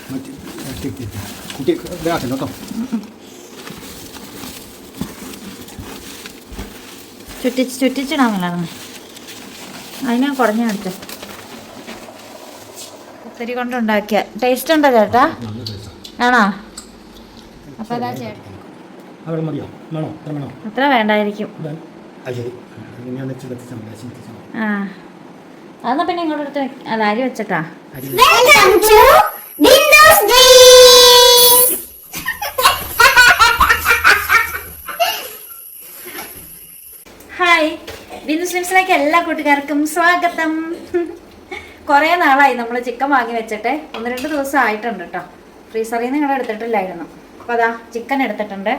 കുട്ടി ഇതാക്കല്ലോ കേട്ടോ. ചുറ്റിച്ചിടാമല്ലായിരുന്നു. അതിനെ കുടഞ്ഞു എടുത്ത് കുത്തരി കൊണ്ടുണ്ടാക്കിയ ടേസ്റ്റ് ഉണ്ടോ ചേട്ടാ? ആണോ? അപ്പോൾ അതാ ചേട്ടാ അത്ര വേണ്ടായിരിക്കും. ആ അതെന്നാ പിന്നെ ഇങ്ങോട്ട് എടുത്ത് അല്ല അരി വെച്ചിട്ടാ. ഹായ്, ബിന്ദു സ്ലിംസിലേക്ക് എല്ലാ കൂട്ടുകാർക്കും സ്വാഗതം. കുറേ നാളായി നമ്മൾ ചിക്കൻ വാങ്ങി വെച്ചിട്ട് 1-2 ദിവസം ആയിട്ടുണ്ട് കേട്ടോ. ഫ്രീസറിൽ നിന്ന് നിങ്ങൾ എടുത്തിട്ടില്ലായിരുന്നു. അപ്പോൾ അതാ ചിക്കൻ എടുത്തിട്ടുണ്ട്.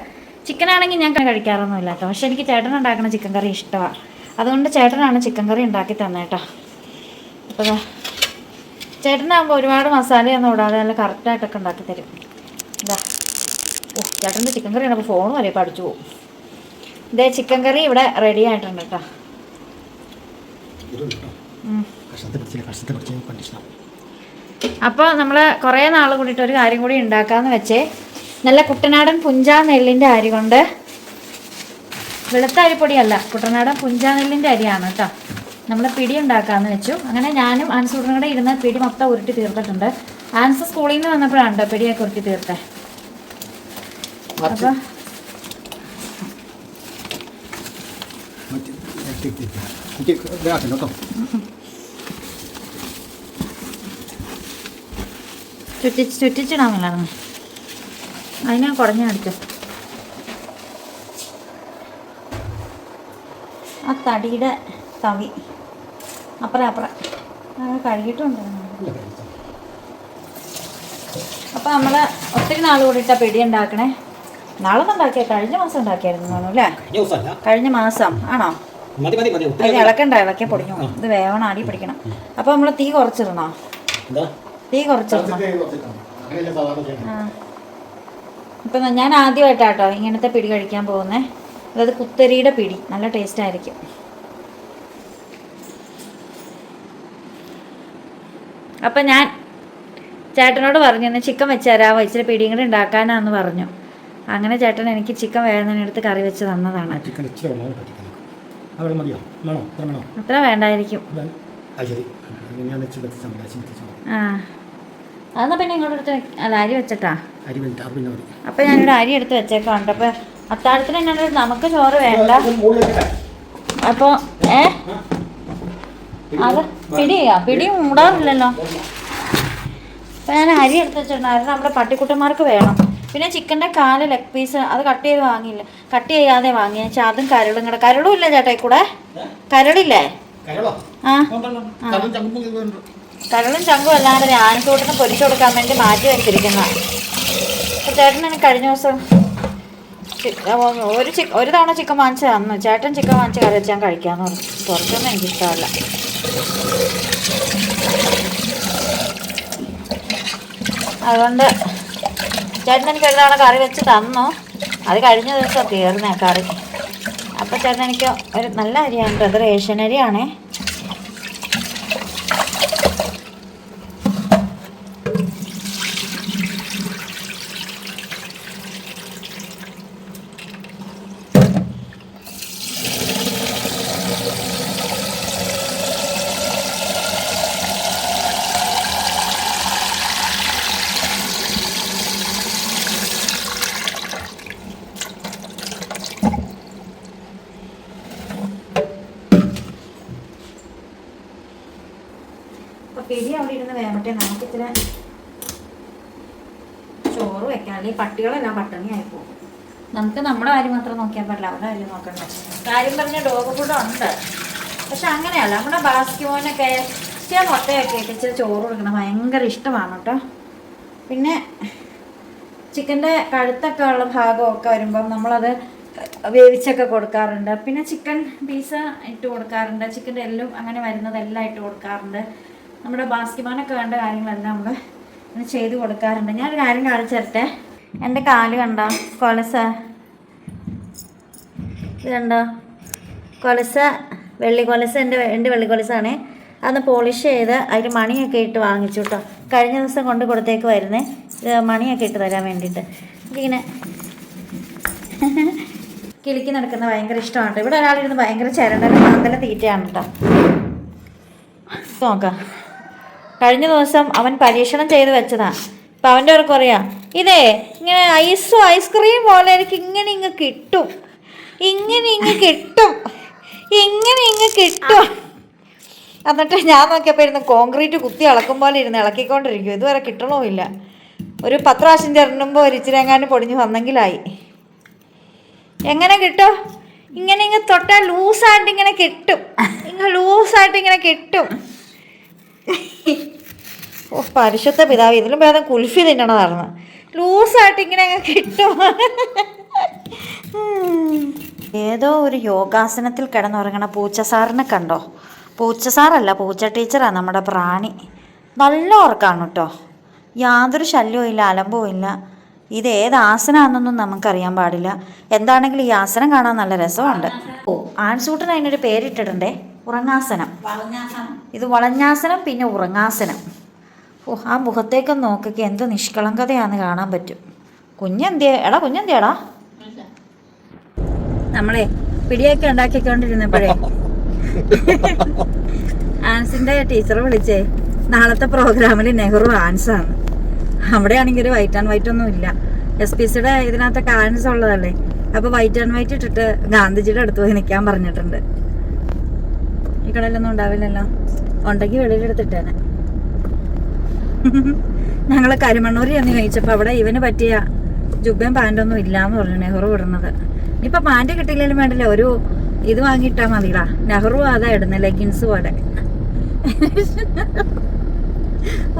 ചിക്കനാണെങ്കിൽ ഞാൻ കഴിക്കാറൊന്നുമില്ല കേട്ടോ. പക്ഷെ എനിക്ക് ചേട്ടൻ ഉണ്ടാക്കുന്ന ചിക്കൻ കറി ഇഷ്ടമാണ്. അതുകൊണ്ട് ചേട്ടനാണ് ചിക്കൻ കറി ഉണ്ടാക്കി തന്നേട്ടോ. അപ്പോൾ അതാ ചേട്ടനാകുമ്പോൾ ഒരുപാട് മസാലയൊന്നും ഇടാതെ നല്ല കറക്റ്റായിട്ടൊക്കെ ഉണ്ടാക്കി തരും. ഇതാ ചേട്ടൻ്റെ ചിക്കൻ കറി ആണെങ്കിൽ ഫോൺ വരെ പഠിച്ചു പോകും. ഇതേ ചിക്കൻ കറി ഇവിടെ റെഡി ആയിട്ടുണ്ട് കേട്ടോ. അപ്പോൾ നമ്മൾ കുറേ നാൾ കൂടിയിട്ട് ഒരു കാര്യം കൂടി ഉണ്ടാക്കാമെന്ന് വെച്ചേ. നല്ല കുട്ടനാടൻ പുഞ്ചാ നെല്ലിൻ്റെ അരി കൊണ്ട്, വെളുത്ത അരിപ്പൊടിയല്ല, കുട്ടനാടൻ പുഞ്ചാ നെല്ലിൻ്റെ അരിയാണ് കേട്ടോ. നമ്മൾ പിടി ഉണ്ടാക്കാമെന്ന് വെച്ചു. അങ്ങനെ ഞാനും ആൻസൂട്ടനും കൂടെ ഇരുന്ന് പിടി മൊത്തം ഉരുട്ടി തീർത്തിട്ടുണ്ട്. ആൻസ് സ്കൂളിൽ നിന്ന് വന്നപ്പോഴാണ് പിടിയൊക്കെ ഉരുട്ടി തീർത്തേ. അപ്പോൾ കുട്ടി ഇതാക്കല്ലോ കേട്ടോ. ചുറ്റിച്ചിടാമല്ലായിരുന്നു. അതിനെ കുടഞ്ഞു എടുത്ത് ആ തടിയുടെ തവി അപ്പുറം കഴുകിയിട്ടുണ്ട്. അപ്പോൾ നമ്മൾ ഒത്തിരി നാൾ കൂടിയിട്ടാണ് പിടി ഉണ്ടാക്കണേ. നാളൊന്നും ഉണ്ടാക്കിയാൽ കഴിഞ്ഞ മാസം ഉണ്ടാക്കിയായിരുന്നു തോന്നുന്നു അല്ലേ? കഴിഞ്ഞ മാസം ആണോ? അതിന് ഇളക്കണ്ട, ഇളക്കിയ പൊടിഞ്ഞു. ഇത് വേവണം, അടി പിടിക്കണം. അപ്പോൾ നമ്മൾ തീ കുറച്ചിടണോ? തീ കുറച്ചിടണം. ആ ഇപ്പം ഞാൻ ആദ്യമായിട്ടാട്ടോ ഇങ്ങനത്തെ പിടി കഴിക്കാൻ പോകുന്നേ. അതായത് കുത്തരിയുടെ പിടി. നല്ല ടേസ്റ്റ് ആയിരിക്കും. അപ്പം ഞാൻ ചേട്ടനോട് പറഞ്ഞു ഇന്ന് ചിക്കൻ വെച്ച് തരാമോ, ഇച്ചിരി പിടിയും കൂടി ഉണ്ടാക്കാനാന്ന് പറഞ്ഞു. അങ്ങനെ ചേട്ടൻ എനിക്ക് ചിക്കൻ വേഗത്തിനെടുത്ത് കറി വെച്ച് തന്നതാണ്. അത്ര വേണ്ടായിരിക്കും. ആ അതെന്നാ പിന്നെ ഇങ്ങോട്ട് എടുത്ത് അല്ല അരി വെച്ചിട്ടാ. അപ്പം ഞാനിവിടെ അരി എടുത്ത് വെച്ചേക്കുണ്ട്. അപ്പം അത്താഴത്തിന് എന്നാ നമുക്ക് ചോറ് വേണ്ട. അപ്പോൾ അത് പിടി മൂടാറില്ലല്ലോ. അപ്പം ഞാൻ അരി എടുത്ത് വെച്ചിട്ടുണ്ടായിരുന്നു. നമ്മുടെ പട്ടിക്കുട്ടന്മാർക്ക് വേണം. പിന്നെ ചിക്കൻ്റെ കാല് ലെഗ് പീസ് അത് കട്ട് ചെയ്ത് വാങ്ങിയില്ല, കട്ട് ചെയ്യാതെ വാങ്ങി. വെച്ചാൽ അതും കരളും കൂടെ. കരളും ഇല്ല ചേട്ടാ കൂടെ? കരളില്ലേ? ആ കരളും ചങ്കും അല്ലാണ്ട് ആനത്തോട്ടിന് പൊരിച്ചു കൊടുക്കാൻ വേണ്ടി മാറ്റി വെച്ചിരിക്കുന്ന. അപ്പോൾ ചേട്ടൻ എനിക്ക് കഴിഞ്ഞ ദിവസം ഒരു തവണ ചിക്കൻ വാങ്ങിച്ച് തന്നു. ചേട്ടൻ ചിക്കൻ വാങ്ങിച്ച് കറി വെച്ച് ഞാൻ കഴിക്കാമെന്ന് പറഞ്ഞു. കുറച്ചൊന്നും എനിക്കിഷ്ടമല്ല. അതുകൊണ്ട് ചേട്ടൻ എനിക്ക് ഒരു തവണ കറി വെച്ച് തന്നു. അത് കഴിഞ്ഞ ദിവസം തീർന്നേ കറി. അപ്പോൾ ചേട്ടൻ എനിക്ക് ഒരു നല്ല അരിയാണ്. അത് റേഷൻ അരിയാണേ. അപ്പോൾ പിടി അവിടെ ഇരുന്ന് വേമട്ടെ. നമുക്കിത്തിരി ചോറ് വെക്കാം. അല്ലെങ്കിൽ പട്ടികളെല്ലാം പട്ടിണിയായി പോകും. നമുക്ക് നമ്മുടെ കാര്യം മാത്രം നോക്കിയാൽ പറ്റില്ല, അവരുടെ കാര്യം നോക്കണ്ട. കാര്യം പറഞ്ഞ ഡോഗ് ഫുഡ് ഉണ്ട്. പക്ഷെ അങ്ങനെയല്ല, നമ്മുടെ ബാസ്കിമോനൊക്കെ ഇച്ചിരി മുട്ടയൊക്കെ ഇട്ട് ഇച്ചിരി ചോറ് കൊടുക്കണം ഭയങ്കര ഇഷ്ടമാണ് കേട്ടോ. പിന്നെ ചിക്കൻ്റെ കഴുത്തൊക്കെ ഉള്ള ഭാഗമൊക്കെ വരുമ്പം നമ്മളത് വേവിച്ചൊക്കെ കൊടുക്കാറുണ്ട്. പിന്നെ ചിക്കൻ പീസ് ഇട്ട് കൊടുക്കാറുണ്ട്. ചിക്കൻ്റെ എല്ലും അങ്ങനെ വരുന്നതെല്ലാം ഇട്ട് കൊടുക്കാറുണ്ട്. നമ്മുടെ ബാസ്കിമോനൊക്കെ വേണ്ട കാര്യങ്ങളെല്ലാം നമ്മൾ ഇങ്ങനെ ചെയ്ത് കൊടുക്കാറുണ്ട്. ഞാനൊരു കാര്യം കാണിച്ചു തരട്ടെ. എൻ്റെ കാല് കണ്ടോ? കൊലസ ഇത് കണ്ടോ? കൊലസ, വെള്ളി കൊലസ. എൻ്റെ വെള്ളി കൊലസാണേ. അതൊന്ന് പോളിഷ് ചെയ്ത് അതിൽ മണിയൊക്കെ ഇട്ട് വാങ്ങിച്ചു കേട്ടോ. കഴിഞ്ഞ ദിവസം കൊണ്ട് കൊടുത്തേക്കുമായിരുന്നേ. മണിയൊക്കെ ഇട്ട് തരാൻ വേണ്ടിയിട്ട്. എനിക്കിങ്ങനെ കിളിക്ക് നടക്കുന്ന ഭയങ്കര ഇഷ്ടമാണ്. ഇവിടെ ഒരാളിരുന്ന് ഭയങ്കര ചിരണ്ടലും മാന്തല തീറ്റയാണ് കേട്ടോ. നോക്കാം, കഴിഞ്ഞ ദിവസം അവൻ പരീക്ഷണം ചെയ്ത് വെച്ചതാണ്. അപ്പം അവൻ്റെ അവർക്ക് അറിയാം, ഇതേ ഇങ്ങനെ ഐസ്ക്രീം പോലെ എനിക്ക് ഇങ്ങനെ കിട്ടും, ഇങ്ങനെ കിട്ടും. എന്നിട്ട് ഞാൻ നോക്കിയപ്പോൾ ഇരുന്ന് കോൺക്രീറ്റ് കുത്തി ഇളക്കും പോലെ ഇരുന്ന് ഇളക്കിക്കൊണ്ടിരിക്കും. ഇതുവരെ കിട്ടണമില്ല. ഒരു 10 പ്രാവശ്യം ചേർന്നുമ്പോൾ ഒരു ഇച്ചിരി എങ്ങാനും പൊടിഞ്ഞ് വന്നെങ്കിലായി. എങ്ങനെ കിട്ടും? ഇങ്ങനെ തൊട്ടാൽ ലൂസായിട്ട് ഇങ്ങനെ കിട്ടും. ഓ പരിശുദ്ധ പിതാവ്, ഇതിലും ഭേദം കുൽഫി തിന്നണതായിരുന്നു. ലൂസായിട്ട് ഇങ്ങനെ കിട്ടും. ഏതോ ഒരു യോഗാസനത്തിൽ കിടന്നുറങ്ങണ പൂച്ചസാറിനെ കണ്ടോ? പൂച്ചസാറല്ല, പൂച്ച ടീച്ചറാണ് നമ്മുടെ പ്രാണി. നല്ല ഉറക്കാണ് കേട്ടോ, യാതൊരു ശല്യവും ഇല്ല, അലമ്പവും ഇല്ല. ഇത് ഏത് ആസനമാണെന്നൊന്നും നമുക്കറിയാൻ പാടില്ല. എന്താണെങ്കിലും ഈ ആസനം കാണാൻ നല്ല രസമുണ്ട്. ഓ, ആൺസൂട്ടിന് അതിനൊരു പേരിട്ടിട്ടുണ്ടേ, ഉറങ്ങാസനം. ഇത് വളഞ്ഞാസനം, പിന്നെ ഉറങ്ങാസനം. ഓ, ആ മുഖത്തേക്കൊന്ന് നോക്കിക്ക്, എന്ത് നിഷ്കളങ്കതയാണെന്ന് കാണാൻ പറ്റും. കുഞ്ഞെന്തിയാടാ നമ്മളെ പിടിയൊക്കെ ഉണ്ടാക്കിക്കൊണ്ടിരുന്നപ്പോഴേ ആൻസിൻ്റെ ടീച്ചർ വിളിച്ചേ, നാളത്തെ പ്രോഗ്രാമിൽ നെഹ്റു ആൻസാണ്. അവിടെയാണെങ്കിൽ ഒരു വൈറ്റ് ആൻഡ് വൈറ്റ് ഒന്നും ഇല്ല. SPCയുടെ ഇതിനകത്തൊക്കെ ആൻസ് ഉള്ളതല്ലേ. അപ്പോൾ വൈറ്റ് ആൻഡ് വൈറ്റ് ഇട്ടിട്ട് ഗാന്ധിജിയുടെ അടുത്ത് പോയി നിൽക്കാൻ പറഞ്ഞിട്ടുണ്ട്. ഈ കടയിലൊന്നും ഉണ്ടാവില്ലല്ലോ, ഉണ്ടെങ്കിൽ വെളിയിലെടുത്തിട്ടേനെ. ഞങ്ങൾ കരിമണ്ണൂരി എന്ന് ചോദിച്ചപ്പോൾ അവിടെ ഇവന് പറ്റിയ ജുബയും പാൻറ്റൊന്നും ഇല്ലയെന്ന് പറഞ്ഞു നെഹ്റു ഇടുന്നത്. ഇനിയിപ്പോൾ പാൻറ്റ് കിട്ടിയില്ലെങ്കിലും വേണ്ടില്ല, ഒരു ഇത് വാങ്ങിയിട്ടാൽ മതിടാ. നെഹ്റു അതാ ഇടുന്നത്, ലെഗിൻസ് പോലെ.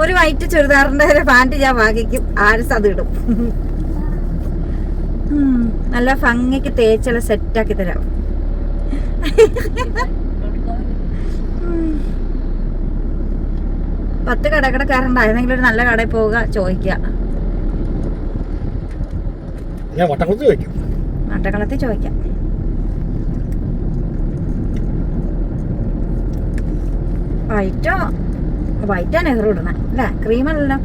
ഒരു വൈറ്റ് ചുരിദാറിൻ്റെ ഒരു പാൻറ്റ് ഞാൻ വാങ്ങിക്കും, ആരും അത് ഇടും. നല്ല ഭംഗിക്ക് തേച്ചുള്ള സെറ്റാക്കി തരാം. പത്ത് കടക്കടക്കാരുണ്ടായിരുന്നെങ്കിൽ ഒരു നല്ല കടയിൽ പോവുക, ചോദിക്കുക. വട്ടക്കുളത്തിൽ ചോദിക്കാം. വൈറ്റാ നെഹ്റു ഇടണേ അല്ലേ, ക്രീമല്ലല്ലോ.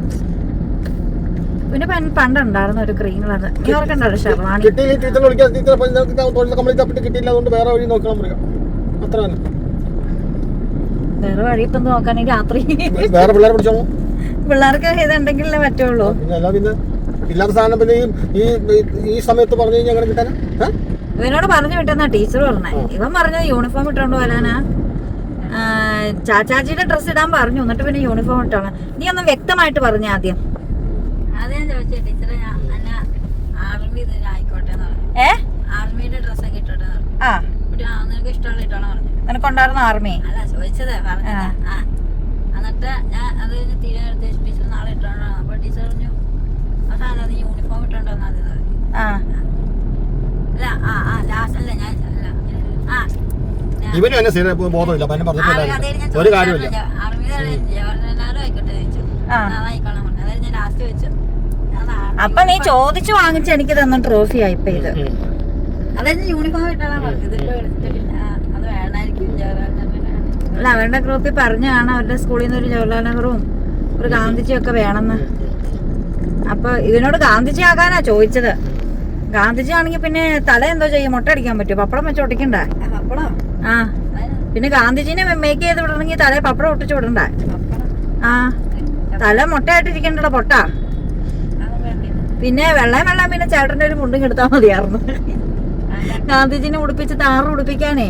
പിന്നെ പണ്ടുണ്ടായിരുന്നു ഒരു ക്രീം കളർ, നീ ഓർക്കണ്ടോ ഷെർവാണി? വേറെ വഴി ഇപ്പം നോക്കാണെങ്കിൽ രാത്രി പിള്ളേർക്ക് ഇതുണ്ടെങ്കിലേ പറ്റുള്ളൂ. ഇവനോട് പറഞ്ഞു വിട്ടെന്നാ ടീച്ചർ പറഞ്ഞേ. ഇവൻ പറഞ്ഞത് യൂണിഫോം ഇട്ടോണ്ട് വരാനാ. ചാച്ചാജിയുടെ ഡ്രസ്സ് ഇടാൻ പറഞ്ഞു, എന്നിട്ട് പിന്നെ യൂണിഫോം ഇട്ടോളാം. നീ ഒന്നും വ്യക്തമായിട്ട് പറഞ്ഞ ആദ്യം. ആർമിയുടെ ഡ്രസ്സൊക്കെ ഇട്ടോട്ടെ. നിനക്ക് ഇഷ്ടമുള്ള ഇട്ടോളാം പറഞ്ഞു. നിനക്കുണ്ടായിരുന്നു ആർമി? അല്ല ചോദിച്ചതേ പറഞ്ഞ. എന്നിട്ട് ഞാൻ അത് കഴിഞ്ഞ് തിരുവനന്തപുരത്ത് ടീച്ചർ നാളെ ഇട്ടോണ്ടോ. അപ്പൊ ടീച്ചർ പറഞ്ഞു അതാണ് നീ യൂണിഫോം ഇട്ടോണ്ടോ എന്നാ. ലാസ്റ്റല്ലേ ഞാൻ ഇവനും എന്നെ ബോധമില്ല, ഒരു കാര്യമില്ല. അപ്പൊ നീ ചോദിച്ചു വാങ്ങിച്ച് എനിക്ക് തന്ന ട്രോഫി ആയിപ്പോ ഇത്. അതായത് യൂണിഫോം ഇട്ടാണ് പറഞ്ഞത്. അത് വേണമായിരിക്കും. അല്ല, അവരുടെ ഗ്രൂപ്പിൽ പറഞ്ഞാണ് അവരുടെ സ്കൂളിൽ നിന്ന് ഒരു ജവഹർലാൽ നെഹ്റുവും ഒരു ഗാന്ധിജിയും ഒക്കെ വേണമെന്ന്. അപ്പൊ ഇതിനോട് ഗാന്ധിജി ആകാനാ ചോദിച്ചത്. ഗാന്ധിജി ആണെങ്കിൽ പിന്നെ തല എന്തോ ചെയ്യും, മുട്ട അടിക്കാൻ പറ്റുമോ? പപ്പടം വെച്ച് ഒട്ടിക്കണ്ടേ? ആ, പിന്നെ ഗാന്ധിജിനെ മേക്ക് ചെയ്ത് വിടണമെങ്കിൽ തല പപ്പടം ഒട്ടിച്ചു വിടണ്ടേ? ആ, തല മുട്ടയായിട്ടിരിക്കണ്ടോ പൊട്ട. പിന്നെ വെള്ളം പിന്നെ ചേട്ടൻ്റെ ഒരു മുണ്ടും എടുത്താൽ മതിയായിരുന്നു. ഗാന്ധിജിനെ ഉടുപ്പിച്ച് താറ് ഉടുപ്പിക്കാനേ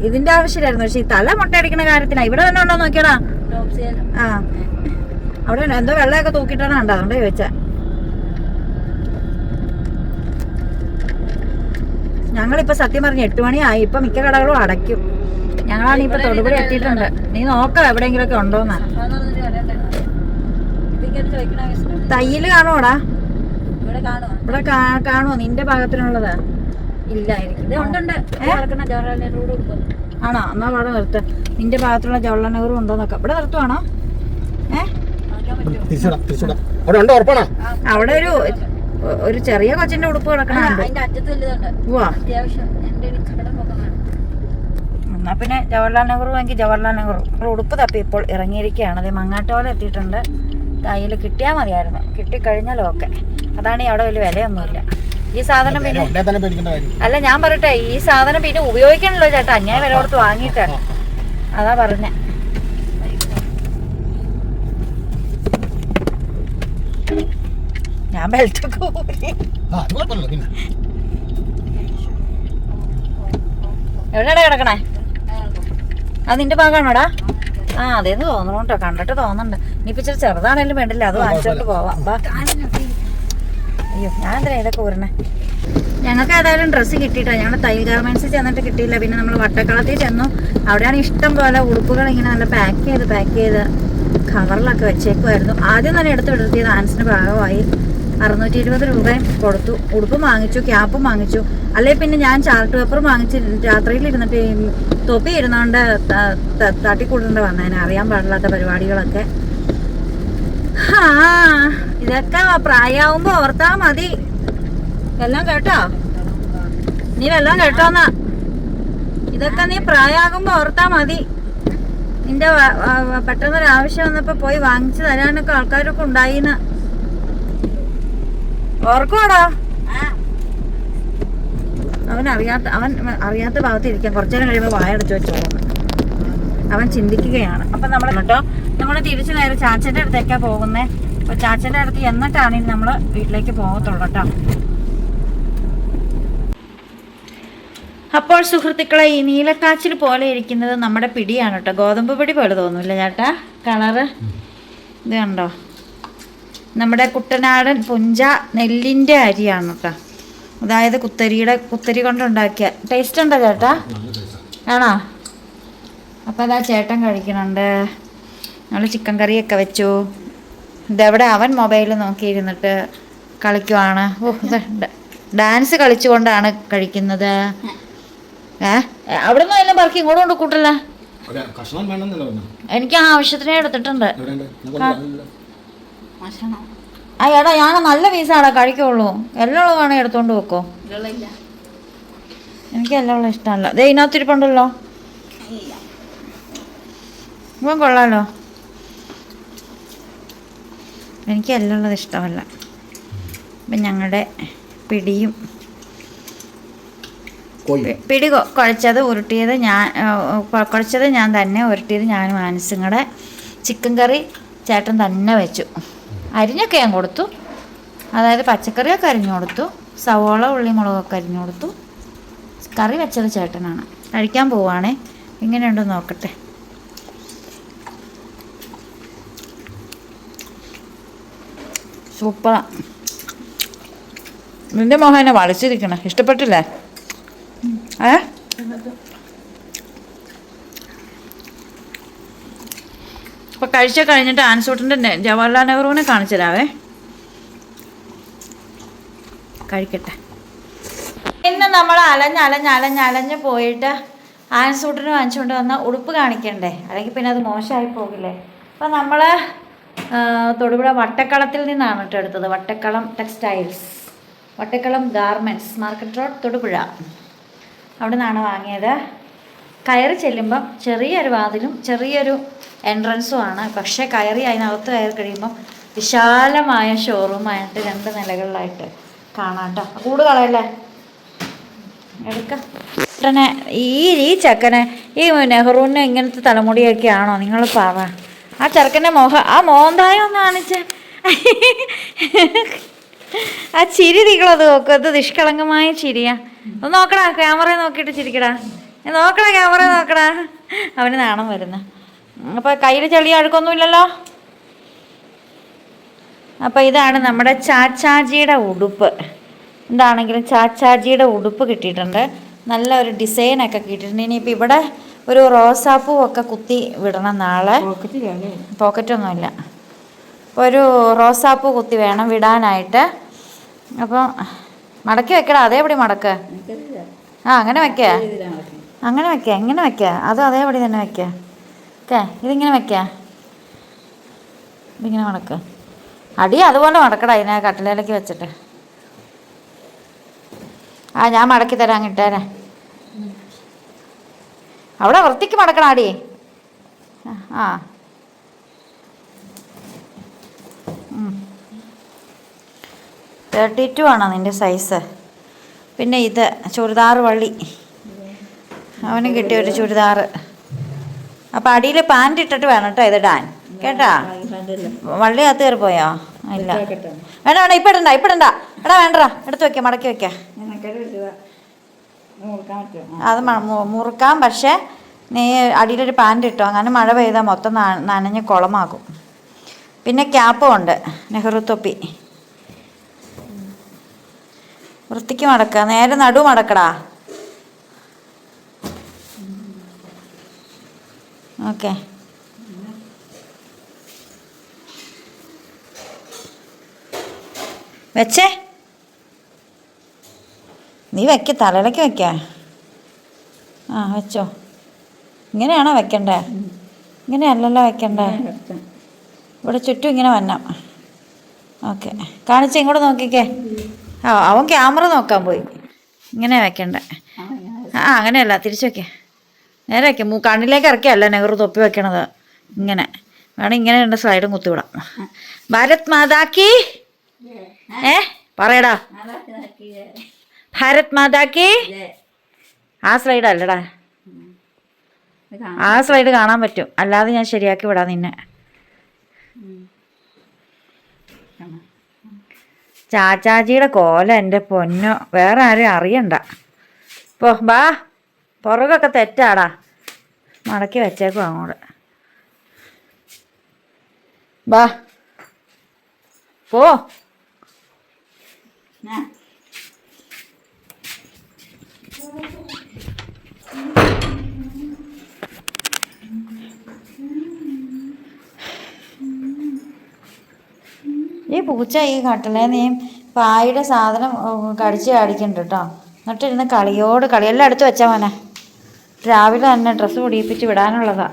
ഇതിന്റെ ആവശ്യമായിരുന്നു. പക്ഷെ ഈ തല മുട്ടയടിക്കുന്ന കാര്യത്തിനാ. ഇവിടെ തന്നെ ഉണ്ടോ നോക്കിയടാ. ആ, അവിടെ എന്തോ വെള്ളമൊക്കെ തൂക്കിയിട്ടാണ് കണ്ടോ, അതുകൊണ്ട് ചോദിച്ചാ. ഞങ്ങളിപ്പോ സത്യം പറഞ്ഞ് 8 മണിയായി. ഇപ്പൊ മിക്ക കടകളും അടയ്ക്കും. ഞങ്ങളാണ് ഇപ്പൊ തൊടുപുഴ എത്തിയിട്ടുണ്ട്. നീ നോക്കാം എവിടെയെങ്കിലും ഒക്കെ ഉണ്ടോന്നാ. തയ്യല് കാണുവോടാ? ഇവിടെ കാണുവോ? നിന്റെ ഭാഗത്തിനുള്ളതാ? ഇല്ലായിരിക്കും. ആണോ? എന്നാ അവിടെ നിർത്ത. നിന്റെ ഭാഗത്തുള്ള ജവഹർലാൽ നെഹ്റു ഉണ്ടോ നോക്കാം. ഇവിടെ നിർത്തുവാണോ? അവിടെ ഒരു ചെറിയ കൊച്ചിന്റെ ഉടുപ്പ് കിടക്കണുണ്ട്. എന്നാ പിന്നെ ജവഹർലാൽ നെഹ്റു എങ്കിൽ ജവഹർലാൽ നെഹ്റു ഉടുപ്പ് തപ്പി ഇപ്പോൾ ഇറങ്ങിയിരിക്കുകയാണ്. അത് മങ്ങാട്ടോല എത്തിയിട്ടുണ്ട്. കയ്യിൽ കിട്ടിയാൽ മതിയായിരുന്നു. കിട്ടിക്കഴിഞ്ഞാലും ഓക്കെ. അതാണ് അവിടെ വലിയ വിലയൊന്നുമില്ല ഈ സാധനം. പിന്നെ അല്ല ഞാൻ പറയട്ടെ, ഈ സാധനം പിന്നെ ഉപയോഗിക്കണല്ലോ ചേട്ടാ. ഞാൻ വില കൊടുത്ത് വാങ്ങിയിട്ട് അതാ പറഞ്ഞ. ഞാൻ ബെൽറ്റൊക്കെ എവിടെയാടാ കിടക്കണേ? അത് നിന്റെ ഭാഗമാണോടാ? ആ അതേന്ന് തോന്നണു കേട്ടോ, കണ്ടിട്ട് തോന്നുന്നുണ്ട്. ഇനിയിപ്പോ ഇച്ചിരി ചെറുതാണേലും വേണ്ടില്ല, അത് വാങ്ങിച്ചോണ്ട് പോവാം. അയ്യോ ഞാൻ എന്തിനാ ഇതൊക്കെ ഊരണേ. ഞങ്ങൾക്ക് ഏതായാലും ഡ്രസ്സ് കിട്ടിയിട്ടോ. ഞങ്ങൾ തയ്യൽ ഗാർമെന്റ്സിൽ ചെന്നിട്ട് കിട്ടിയില്ല. പിന്നെ നമ്മൾ വട്ടക്കളത്തിൽ ചെന്നു. അവിടെയാണ് ഇഷ്ടം പോലെ ഉടുപ്പുകൾ ഇങ്ങനെ നല്ല പാക്ക് ചെയ്ത് കവറിലൊക്കെ വെച്ചേക്കുമായിരുന്നു. ആദ്യം തന്നെ എടുത്ത് വിടർത്തിയത് ആൻസിന് ഭാഗമായി 620 രൂപയും കൊടുത്തു. ഉടുപ്പും വാങ്ങിച്ചു, ക്യാപ്പും വാങ്ങിച്ചു. അല്ലെ പിന്നെ ഞാൻ ചാർട്ട് പേപ്പർ വാങ്ങിച്ച് രാത്രിയിൽ ഇരുന്നിട്ട് തൊപ്പി ഇരുന്നോണ്ട് തട്ടിക്കൂടേണ്ടി വന്നേനെ, അറിയാൻ പാടില്ലാത്ത പരിപാടികളൊക്കെ. ഇതൊക്കെ പ്രായമാകുമ്പോ ഓർത്താ മതി. എല്ലാം കേട്ടോ, നീ വല്ലതും കേട്ടോന്നാ. ഇതൊക്കെ നീ പ്രായമാകുമ്പോ ഓർത്താ മതി. നിന്റെ പെട്ടെന്നൊരാവശ്യം വന്നപ്പോ പോയി വാങ്ങിച്ചു തരാനൊക്കെ ആൾക്കാരൊക്കെ ഉണ്ടായിന്ന് ഓർക്കോടാ. അവൻ അറിയാത്ത ഭാഗത്ത് ഇരിക്കാം. കുറച്ചു നേരം കഴിയുമ്പോൾ വായടച്ചു വെച്ചോളൂ. അവൻ ചിന്തിക്കുകയാണ്. അപ്പൊ നമ്മൾ കേട്ടോ, നമ്മൾ തിരിച്ചു നേരെ ചാച്ചന്റെ അടുത്തേക്കാ പോകുന്നേ. അപ്പൊ ചാച്ചന്റെ അടുത്ത് എന്നിട്ടാണെങ്കിൽ നമ്മള് വീട്ടിലേക്ക് പോകത്തുള്ളൂ കേട്ടോ. അപ്പോൾ സുഹൃത്തുക്കളെ, ഈ നീലക്കാച്ചിൽ പോലെ ഇരിക്കുന്നത് നമ്മുടെ പിടിയാണ് കേട്ടോ. ഗോതമ്പ് പിടി പോലെ തോന്നൂല്ലേ ചേട്ടാ കളറ്? ഇത് കണ്ടോ, നമ്മുടെ കുട്ടനാടൻ പുഞ്ച നെല്ലിൻ്റെ അരിയാണ് കേട്ടോ. അതായത് കുത്തരി കൊണ്ടുണ്ടാക്കിയ. ടേസ്റ്റ് ഉണ്ടോ ചേട്ടാ? ആണോ? അപ്പോൾ അതാ ചേട്ടൻ കഴിക്കണുണ്ട്. നമ്മൾ ചിക്കൻ കറിയൊക്കെ വെച്ചു. ഇതെവിടെ അവൻ മൊബൈൽ നോക്കിയിരുന്നിട്ട് കളിക്കുവാണ്. ഡാൻസ് കളിച്ചുകൊണ്ടാണ് കഴിക്കുന്നത്. അവിടെ നിന്ന് എല്ലാം പറക്കി ഇങ്ങോട്ട് കൊണ്ട് കൂട്ടല്ല. എനിക്ക് ആ ആവശ്യത്തിനെ എടുത്തിട്ടുണ്ട്. ആ എടാ, ഞാൻ നല്ല പീസാടാ കഴിക്കുള്ളൂ. എല്ലാം ഉള്ളതാണെ എടുത്തോണ്ട് വെക്കോ. എനിക്ക് എല്ലാം ഉള്ള ഇഷ്ടമല്ല. ദേ ഇതിനകത്തിരിപ്പുണ്ടല്ലോ. ഇപ്പം കൊള്ളാലോ. എനിക്ക് എല്ലാം ഉള്ളത് ഇഷ്ടമല്ല. അപ്പം ഞങ്ങളുടെ പിടിയും പിടി കുഴച്ചത് ഞാൻ തന്നെ, ഉരുട്ടിയത് ഞാനും ആൻസും കൂടെ. ചിക്കൻ കറി ചേട്ടൻ തന്നെ വെച്ചു. അരിഞ്ഞൊക്കെ ഞാൻ കൊടുത്തു. അതായത് പച്ചക്കറിയൊക്കെ അരിഞ്ഞു കൊടുത്തു. സവോള ഉള്ളി മുളകൊക്കെ അരിഞ്ഞു കൊടുത്തു. കറി വെച്ചത് ചേട്ടനാണ്. കഴിക്കാൻ പോവാണേ. ഇങ്ങനെയുണ്ടെന്ന് നോക്കട്ടെ. സൂപ്പറാ. നിന്റെ മോഹനെ വളിച്ചിരിക്കണേ. ഇഷ്ടപ്പെട്ടില്ലേ? അപ്പോൾ കഴിഞ്ഞിട്ട് ആൻസൂട്ടിൻ്റെ ജവഹർലാൽ നെഹ്റുവിനെ കാണിച്ചു തരാവേ. കഴിക്കട്ടെ. ഇന്ന് നമ്മൾ അലഞ്ഞ് പോയിട്ട് ആൻസൂട്ടിന് വാങ്ങിച്ചുകൊണ്ട് വന്ന ഉടുപ്പ് കാണിക്കണ്ടേ, അല്ലെങ്കിൽ പിന്നെ അത് മോശമായി പോകില്ലേ. അപ്പോൾ നമ്മൾ തൊടുപുഴ വട്ടക്കളത്തിൽ നിന്നാണ് കേട്ടോ എടുത്തത്. Vattakkalam textiles, Vattakkalam garments, market road, Thodupuzha. അവിടെ നിന്നാണ് വാങ്ങിയത്. കയറി ചെല്ലുമ്പം ചെറിയൊരു വാതിലും ചെറിയൊരു എൻട്രൻസുമാണ്. പക്ഷേ അതിനകത്ത് കയറി കഴിയുമ്പം വിശാലമായ ഷോറൂമായിട്ട് 2 നിലകളിലായിട്ട് കാണാം കേട്ടോ. കൂട് കളയല്ലേ, എടുക്കാം. ഉടനെ ഈ ചെക്കനെ, ഈ നെഹ്റുവിന് ഇങ്ങനത്തെ തലമുടിയൊക്കെ ആണോ നിങ്ങൾ പറ. ആ ചെറുക്കൻ്റെ ആ മോന്തായം ഒന്ന് കാണിച്ച്. ആ ചിരി നിങ്ങളത് നോക്കും. അത് നിഷ്കളങ്കമായ ചിരിയാ. ഒന്ന് നോക്കടാ, ക്യാമറയെ നോക്കിയിട്ട് ചിരിക്കടാ. നോക്കടാ, ക്യാമറ നോക്കടാ. അവന് നാണം വരുന്ന. അപ്പോൾ കയ്യിൽ ചെളിയ അഴുക്കൊന്നുമില്ലല്ലോ. അപ്പോൾ ഇതാണ് നമ്മുടെ ചാച്ചാജിയുടെ ഉടുപ്പ്. എന്താണെങ്കിലും ചാച്ചാജിയുടെ ഉടുപ്പ് കിട്ടിയിട്ടുണ്ട്. നല്ല ഒരു ഡിസൈനൊക്കെ കിട്ടിയിട്ടുണ്ട്. ഇനിയിപ്പോൾ ഇവിടെ ഒരു റോസാപ്പൂ ഒക്കെ കുത്തി വിടണം നാളെ. പോക്കറ്റൊന്നുമില്ല. അപ്പോൾ ഒരു റോസാപ്പൂ കുത്തി വേണം വിടാനായിട്ട്. അപ്പം മടക്കി വെക്കടാ. അതേപടി മടക്ക്. അങ്ങനെ വെക്കുക, എങ്ങനെ വെക്കുക? അതും അതേപടി തന്നെ വെക്കുക. ഓക്കെ, ഇതിങ്ങനെ വെക്കുക. ഇതിങ്ങനെ മടക്കുക. അടി അതുപോലെ മടക്കടാ. ഇതിനെ കട്ടിലേക്ക് വെച്ചിട്ട്. ഞാൻ മടക്കി തരാം, കിട്ടേനെ. അവിടെ വൃത്തിക്ക് മടക്കണം അടി. 32 ആണോ നിൻ്റെ സൈസ്? പിന്നെ ഇത് ചുരിദാർ വള്ളി, അവനും കിട്ടിയ ഒരു ചുരിദാർ. അപ്പം അടിയിൽ പാൻറ് ഇട്ടിട്ട് വേണം കേട്ടോ ഇത് ഇടാൻ, കേട്ടാ. വള്ളി അകത്ത് കയറി പോയോ? ഇല്ല, വേണ്ട വേണ്ട, ഇപ്പം ഇടണ്ട, ഇപ്പം ഇടണ്ട. എടാ വേണ്ടടാ, എടുത്ത് വെക്കാം, മടക്കി വെക്കാം. അത് മുറുക്കാം, പക്ഷേ നീ അടിയിലൊരു പാൻറ് ഇട്ടോ, അങ്ങനെ മഴ പെയ്താൽ മൊത്തം നനഞ്ഞ് കുളമാകും. പിന്നെ ക്യാപ്പും ഉണ്ട്, നെഹ്റു തൊപ്പി. വൃത്തിക്ക് മടക്കുക, നേരെ നടു മടക്കടാ. ഓക്കെ. വെച്ചേ, നീ വെക്ക, തലയിലേക്ക് വെക്ക. ആ വെച്ചോ. ഇങ്ങനെയാണോ വെക്കണ്ടേ? ഇങ്ങനെയല്ലല്ലോ വെക്കണ്ടേ, ഇവിടെ ചുറ്റും ഇങ്ങനെ വന്നം. ഓക്കെ, കാണിച്ച് ഇങ്ങോട്ട് നോക്കിക്കേ. ആ, അവൻ ക്യാമറ നോക്കാൻ പോയി. ഇങ്ങനെ വെക്കണ്ടേ? ആ അങ്ങനെയല്ല, തിരിച്ചു വെക്കേ, നേരെ വെക്കാം. കണ്ണിലേക്ക് ഇറക്കിയല്ല നെഹ്റു തൊപ്പി വെക്കണത്. ഇങ്ങനെ വേണം, ഇങ്ങനെ രണ്ട് സൈഡും കുത്തിവിടാം. ഭാരത് മാതാക്കി പറയടാ, ഭാരത് മാതാക്കി. ആ സ്ലൈഡ് അല്ലടാ, ആ സ്ലൈഡ് കാണാൻ പറ്റും, അല്ലാതെ ഞാൻ ശരിയാക്കി വിടാം നിന്നെ. ചാച്ചാജിയുടെ കോല എൻ്റെ പൊന്നോ, വേറെ ആരും അറിയണ്ട. പോ ബാ, പുറകൊക്കെ തെറ്റാടാ, മടക്കി വെച്ചേക്കും അങ്ങോട്ട്. ബാ പോ. ഈ പൂച്ച ഈ കട്ടിലേ നീ പായുടെ സാധനം കടിച്ച് കാടിക്കണ്ട കേട്ടോ. എന്നിട്ടിരുന്ന് കളിയോട് കളി. എല്ലാം എടുത്ത് വെച്ചാൽ മോനെ, രാവിലെ തന്നെ ഡ്രസ്സ് പൊടിയിപ്പിച്ച് വിടാനുള്ളതാ.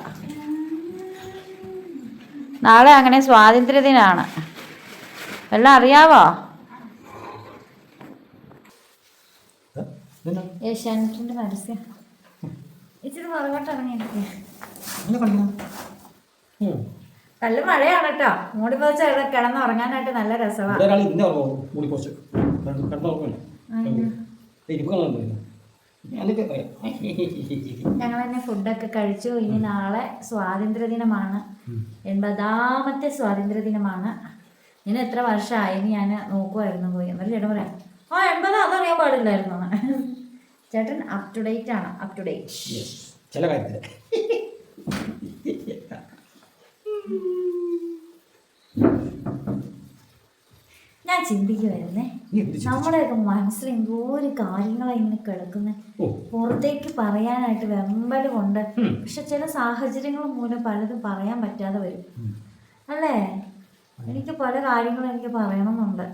നാളെ അങ്ങനെ സ്വാതന്ത്ര്യദിനാണ്, എല്ലാം അറിയാവോ? ഏഷ്യാനെറ്റിൻ്റെ പരസ്യം. ഇച്ചിരി പുറകോട്ട് ഇറങ്ങിയിരിക്കുക. നല്ല മഴയാണ് കേട്ടോ, മൂടി പോച്ച കിടന്ന് ഉറങ്ങാനായിട്ട് നല്ല രസമാണ്. ഞങ്ങൾ തന്നെ ഫുഡൊക്കെ കഴിച്ചു. ഇനി നാളെ സ്വാതന്ത്ര്യദിനമാണ്, 80ാമത്തെ സ്വാതന്ത്ര്യദിനമാണ്. ഇനി എത്ര വർഷമായെന്ന് ഞാൻ നോക്കുമായിരുന്നു പോയി. എന്നൊരു ചേട്ടൻ പറയാം, 80 അതറിയാൻ പാടില്ലായിരുന്നു. ചേട്ടൻ അപ് ടു ഡേറ്റ് ആണ്, അപ് ടു ഡേറ്റ് ചില കാര്യത്തിൽ. ഞാൻ ചിന്തിക്കുവായിരുന്നേ, നമ്മുടെയൊക്കെ മനസ്സിൽ എന്തോരം കാര്യങ്ങളാണ് ഇങ്ങനെ കിടക്കുന്നത്, പുറത്തേക്ക് പറയാനായിട്ട് വെമ്പല് കൊണ്ട്. പക്ഷെ ചില സാഹചര്യങ്ങൾ മൂലം പലതും പറയാൻ പറ്റാതെ വരും, അല്ലേ? എനിക്ക് പല കാര്യങ്ങളും എനിക്ക് പറയണമെന്നുണ്ട്,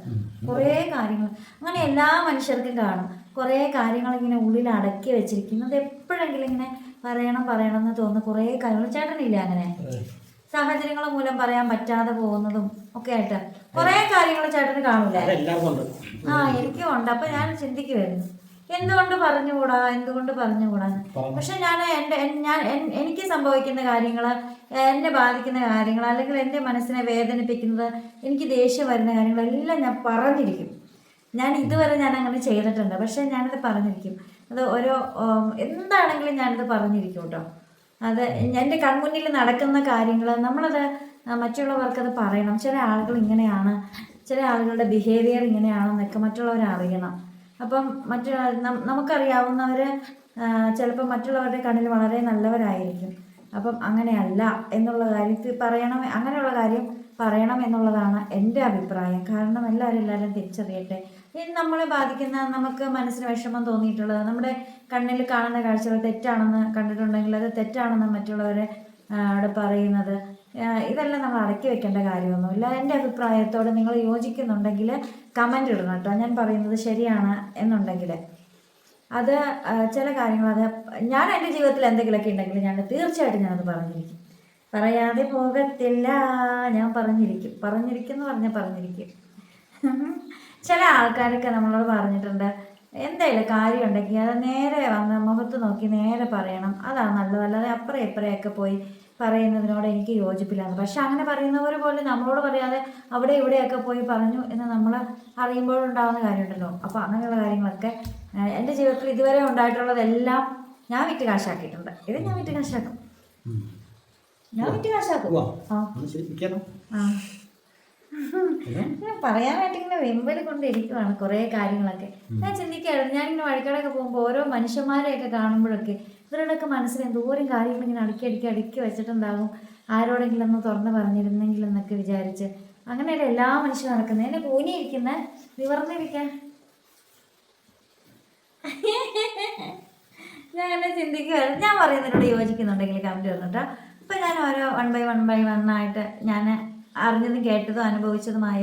കുറേ കാര്യങ്ങൾ. അങ്ങനെ എല്ലാ മനുഷ്യർക്കും കാണും കുറേ കാര്യങ്ങൾ ഇങ്ങനെ ഉള്ളിൽ അടക്കി വെച്ചിരിക്കുന്നത്. എപ്പോഴെങ്കിലും ഇങ്ങനെ പറയണം എന്ന് തോന്നുന്ന കുറേ കാര്യങ്ങൾ. ചേട്ടനില്ല അങ്ങനെ സാഹചര്യങ്ങൾ മൂലം പറയാൻ പറ്റാതെ പോകുന്നതും ഒക്കെ ആയിട്ട് കുറേ കാര്യങ്ങൾ ചേട്ടന് കാണൂലേ? ആ, എനിക്കും ഉണ്ട്. അപ്പൊ ഞാൻ ചിന്തിക്കുമായിരുന്നു, എന്തുകൊണ്ട് പറഞ്ഞുകൂടാ. പക്ഷെ എനിക്ക് സംഭവിക്കുന്ന കാര്യങ്ങൾ, എന്നെ ബാധിക്കുന്ന കാര്യങ്ങൾ, അല്ലെങ്കിൽ എൻ്റെ മനസ്സിനെ വേദനിപ്പിക്കുന്നത്, എനിക്ക് ദേഷ്യം വരുന്ന കാര്യങ്ങളെല്ലാം ഞാൻ പറഞ്ഞിരിക്കും. ഞാൻ ഇതുവരെ ഞാൻ അങ്ങനെ ചെയ്തിട്ടുണ്ട്, പക്ഷെ ഞാനത് പറഞ്ഞിരിക്കും. അത് ഓരോ എന്താണെങ്കിലും ഞാനത് പറഞ്ഞിരിക്കും കേട്ടോ. അത് എൻ്റെ കൺമുന്നിൽ നടക്കുന്ന കാര്യങ്ങൾ നമ്മളത് മറ്റുള്ളവർക്കത് പറയണം. ചില ആളുകൾ ഇങ്ങനെയാണ്, ചില ആളുകളുടെ ബിഹേവിയർ ഇങ്ങനെയാണെന്നൊക്കെ മറ്റുള്ളവർ അറിയണം. അപ്പം നമുക്കറിയാവുന്നവർ ചിലപ്പോൾ മറ്റുള്ളവരുടെ കണ്ണിൽ വളരെ നല്ലവരായിരിക്കും. അപ്പം അങ്ങനെയല്ല എന്നുള്ള കാര്യത്തിൽ അങ്ങനെയുള്ള കാര്യം പറയണം എന്നുള്ളതാണ് എൻ്റെ അഭിപ്രായം. കാരണം എല്ലാവരും തിരിച്ചറിയട്ടെ. ഇനി നമ്മളെ ബാധിക്കുന്ന, നമുക്ക് മനസ്സിന് വിഷമം തോന്നിയിട്ടുള്ളത്, നമ്മുടെ കണ്ണിൽ കാണുന്ന കാഴ്ചകൾ തെറ്റാണെന്ന് കണ്ടിട്ടുണ്ടെങ്കിൽ അത് തെറ്റാണെന്ന് മറ്റുള്ളവരെ പറയുന്നത്, ഇതെല്ലാം നമ്മൾ അടക്കി വെക്കേണ്ട കാര്യമൊന്നുമില്ല. എൻ്റെ അഭിപ്രായത്തോട് നിങ്ങൾ യോജിക്കുന്നുണ്ടെങ്കിൽ കമൻ്റ് ഇടണം കേട്ടോ. ഞാൻ പറയുന്നത് ശരിയാണ് എന്നുണ്ടെങ്കിൽ അത് ചില കാര്യങ്ങൾ, അത് ഞാൻ എൻ്റെ ജീവിതത്തിൽ എന്തെങ്കിലുമൊക്കെ ഉണ്ടെങ്കിൽ ഞാൻ തീർച്ചയായിട്ടും ഞാനത് പറഞ്ഞിരിക്കും, പറയാതെ പോകത്തില്ല. ഞാൻ പറഞ്ഞിരിക്കും. ചില ആൾക്കാരൊക്കെ നമ്മളോട് പറഞ്ഞിട്ടുണ്ട്, എന്തെങ്കിലും കാര്യം ഉണ്ടെങ്കിൽ അത് നേരെ വന്ന് മുഖത്ത് നോക്കി നേരെ പറയണം, അതാണ് നല്ലത്. അല്ലാതെ അപ്പുറം ഇപ്പുറയൊക്കെ പോയി പറയുന്നതിനോട് എനിക്ക് യോജിപ്പില്ലാന്ന്. പക്ഷെ അങ്ങനെ പറയുന്നവർ പോലെ നമ്മളോട് പറയാതെ അവിടെ ഇവിടെയൊക്കെ പോയി പറഞ്ഞു എന്ന് നമ്മൾ അറിയുമ്പോഴുണ്ടാകുന്ന കാര്യമുണ്ടല്ലോ. അപ്പോൾ അങ്ങനെയുള്ള കാര്യങ്ങളൊക്കെ എൻ്റെ ജീവിതത്തിൽ ഇതുവരെ ഉണ്ടായിട്ടുള്ളതെല്ലാം ഞാൻ വിറ്റ് കാശാക്കിയിട്ടുണ്ട്. ഇത് ഞാൻ വിറ്റ് കാശാക്കും, ഞാൻ വിറ്റ് കാശാക്കും. പറയാനായിട്ട് ഇങ്ങനെ വെമ്പൽ കൊണ്ടിരിക്കുവാണ് കുറേ കാര്യങ്ങളൊക്കെ. ഞാൻ ചിന്തിക്കായിരുന്നു, ഞാനിങ്ങനെ വഴിക്കടൊക്കെ പോകുമ്പോൾ ഓരോ മനുഷ്യന്മാരെയൊക്കെ കാണുമ്പോഴൊക്കെ ഇവരുടെയൊക്കെ മനസ്സിൽ എന്തോരം കാര്യങ്ങൾ ഇങ്ങനെ അടുക്കി വെച്ചിട്ടുണ്ടാകും. ആരോടെങ്കിലും ഒന്ന് തുറന്ന് പറഞ്ഞിരുന്നെങ്കിലും എന്നൊക്കെ വിചാരിച്ച്. അങ്ങനെയല്ല എല്ലാ മനുഷ്യരും നടക്കുന്നത്. എന്നെ കൂനിയിരിക്കുന്ന നിവർന്നിരിക്കാൻ ഞാൻ അങ്ങനെ ചിന്തിക്കുമായിരുന്നു. ഞാൻ പറയുന്നതിനോട് യോജിക്കുന്നുണ്ടെങ്കിൽ കമൻറ്റ് വന്നിട്ടോ. അപ്പം ഞാൻ ഓരോ വൺ ബൈ വൺ ആയിട്ട് ഞാൻ അറിഞ്ഞതും കേട്ടതും അനുഭവിച്ചതുമായ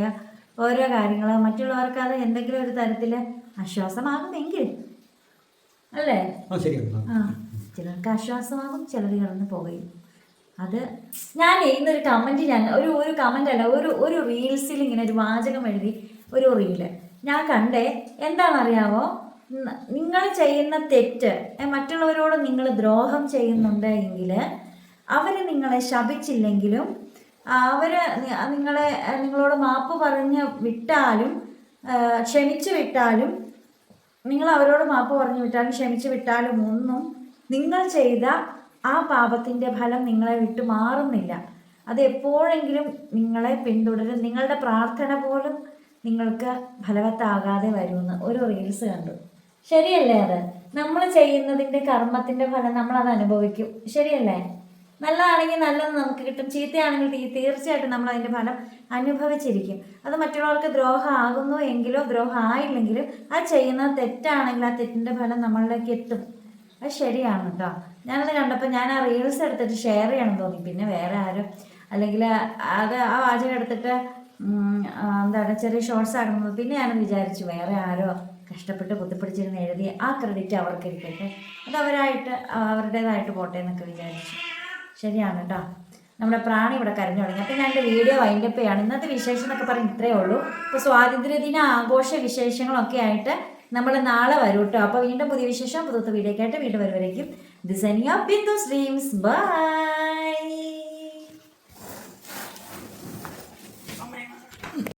ഓരോ കാര്യങ്ങൾ മറ്റുള്ളവർക്ക് അത് എന്തെങ്കിലും ഒരു തരത്തിൽ ആശ്വാസമാകുമെങ്കിൽ അല്ലേ? ചിലർക്ക് ആശ്വാസമാകും, ചിലർ കിടന്ന് പോകുകയും. അത് ഞാൻ ഇന്നൊരു കമൻറ്റ്, ഒരു കമൻ്റ് അല്ല, ഒരു റീൽസിൽ ഇങ്ങനെ ഒരു വാചകം എഴുതി ഒരു റീല് ഞാൻ കണ്ടേ. എന്താണെന്നറിയാമോ? നിങ്ങൾ ചെയ്യുന്ന തെറ്റ് മറ്റുള്ളവരോട് നിങ്ങൾ ദ്രോഹം ചെയ്യുന്നുണ്ട് എങ്കിൽ അവർ നിങ്ങളെ ശപിച്ചില്ലെങ്കിലും അവർ നിങ്ങളോട് മാപ്പ് പറഞ്ഞ് വിട്ടാലും ക്ഷമിച്ചു വിട്ടാലും, നിങ്ങൾ അവരോട് മാപ്പ് പറഞ്ഞു വിട്ടാലും ക്ഷമിച്ചു വിട്ടാലും ഒന്നും നിങ്ങൾ ചെയ്ത ആ പാപത്തിൻ്റെ ഫലം നിങ്ങളെ വിട്ടു മാറുന്നില്ല. അത് എപ്പോഴെങ്കിലും നിങ്ങളെ പിന്തുടരും. നിങ്ങളുടെ പ്രാർത്ഥന പോലും നിങ്ങൾക്ക് ഫലവത്താകാതെ വരുമെന്ന് ഒരു റീൽസ് കണ്ടു. ശരിയല്ലേ? അത് നമ്മൾ ചെയ്യുന്നതിൻ്റെ കർമ്മത്തിൻ്റെ ഫലം നമ്മളത് അനുഭവിക്കും. ശരിയല്ലേ? നല്ലതാണെങ്കിൽ നല്ലത് നമുക്ക് കിട്ടും, ചീത്തയാണെങ്കിൽ തീർച്ചയായിട്ടും നമ്മൾ അതിൻ്റെ ഫലം അനുഭവിച്ചിരിക്കും. അത് മറ്റുള്ളവർക്ക് ദ്രോഹം ആകുന്നു എങ്കിലോ ദ്രോഹം ആയില്ലെങ്കിലും ആ ചെയ്യുന്നത് തെറ്റാണെങ്കിൽ ആ തെറ്റിൻ്റെ ഫലം നമ്മളിലേക്ക് എത്തും. അത് ശരിയാണ് കേട്ടോ. ഞാനത് കണ്ടപ്പോൾ ഞാൻ ആ റീൽസ് എടുത്തിട്ട് ഷെയർ ചെയ്യണമെന്ന് തോന്നി. പിന്നെ വേറെ ആരും അല്ലെങ്കിൽ അത് ആ വാചകം എടുത്തിട്ട് എന്താണ് ചെറിയ ഷോർട്സ് ആക്കുന്നത്. പിന്നെ ഞാനത് വിചാരിച്ചു വേറെ ആരോ കഷ്ടപ്പെട്ട് കുത്തിപ്പിടിച്ചിരുന്ന് എഴുതി ആ ക്രെഡിറ്റ് അവർക്ക് ഇരിക്കട്ടെ, അത് അവരുടേതായിട്ട് പോട്ടെ എന്നൊക്കെ വിചാരിച്ചു. ശരിയാണ് കേട്ടോ. നമ്മുടെ പ്രാണി ഇവിടെ കരഞ്ഞു തുടങ്ങി. അപ്പോൾ ഞാൻ എൻ്റെ വീഡിയോ വൈൻഡപ്പ് ചെയ്യാണ്. ഇന്നത്തെ വിശേഷം എന്നൊക്കെ പറഞ്ഞ് ഇത്രയേ ഉള്ളൂ. ഇപ്പോൾ സ്വാതന്ത്ര്യദിന ആഘോഷ വിശേഷങ്ങളൊക്കെ ആയിട്ട് നമ്മൾ നാളെ വരും കേട്ടോ. അപ്പോൾ വീണ്ടും പുതിയ വിശേഷം പുതുത്ത വീഡിയോ ഒക്കെ ആയിട്ട് വീണ്ടും വരുവരേക്കും. This is Bindu's dreams. By.